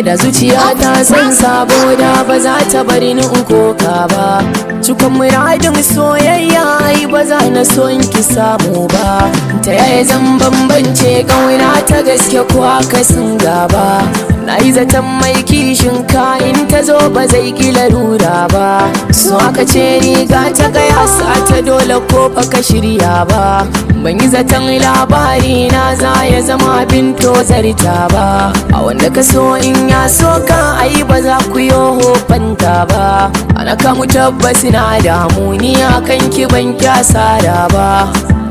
da zuciya ta san sabo da ba za ta bari ni koka ba. Cikon muradin soyayya ai ba za na so in ki samu ba. Ta yaya zan bambance ƙauna ta gaske ko akasin gaba? Na yi zaton mai kishin ka in ta zo ba zai ki larura ba. So aka ce riga ta gaya sa ta dole ko fa ka shirya ba. Ban yi zaton labari na za ya zama abin tozarta ba. A wanda ka so in ya so ka ai ba za ku yi hofanta ba. Ana kamu tabbas na damu ni akan ki ban kyasara ba.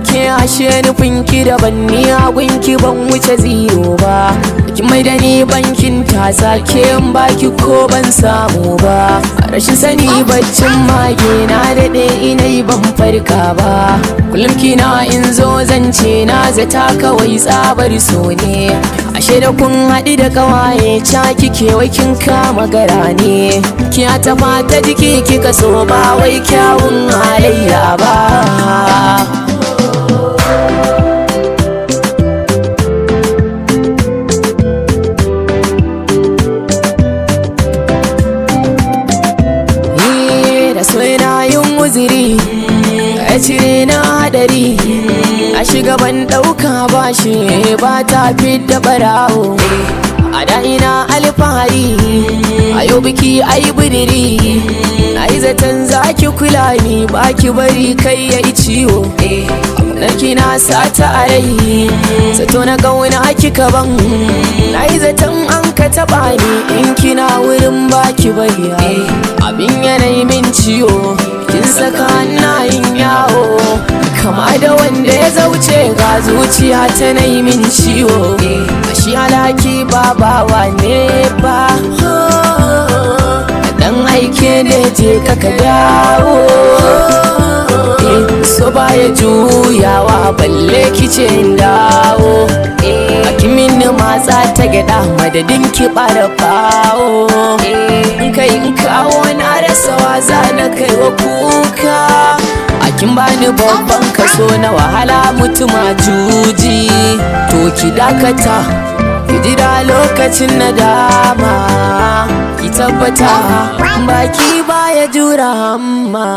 Ke ashe nufin ki daban ni agun ki ban wuce zero ba. Ki mai da ni bankin tasa ke in baki ko ban samu ba. Rashin sani baccin mage na daɗe inai ban farka ba. Kullum kina in zo zance na zata kawai tsabar so ne. Ashe da kun haɗu da ƙawaye ca kike wai kin kama gara ne. Kiya ta fata jiki kika so ba wai kyawun halayya ba. Ya cire na hadari a shiga ban dauka bashi ba ta fidda barawo. A da ina alfahari a yau biki ai budiri. Na yi zaton zaki kula ni baki bari kai ya yi ciwo. Naki na sata a rai zato na gauna kika ban. Na yi zaton an ka taba ni in kina wurin baki bari. Abin yanayi min ciwo kin saka na yin yawo kama da wanda ya zauce ga zuciya ta na yi min ciwo. Shi halaki ba bawa ne ba dan aike ne je kaka dawo. So baya juyawa balle kice dawo. Akimin matsa ta gyaɗa madadin ki ɓara bawo. Kai in kawo na rasa waza na kai wa kuka. Akin bani babban kaso na wahala mutuma juji. To ki dakata ki jira lokacin nadama. Ki tabbata baki baya jura amma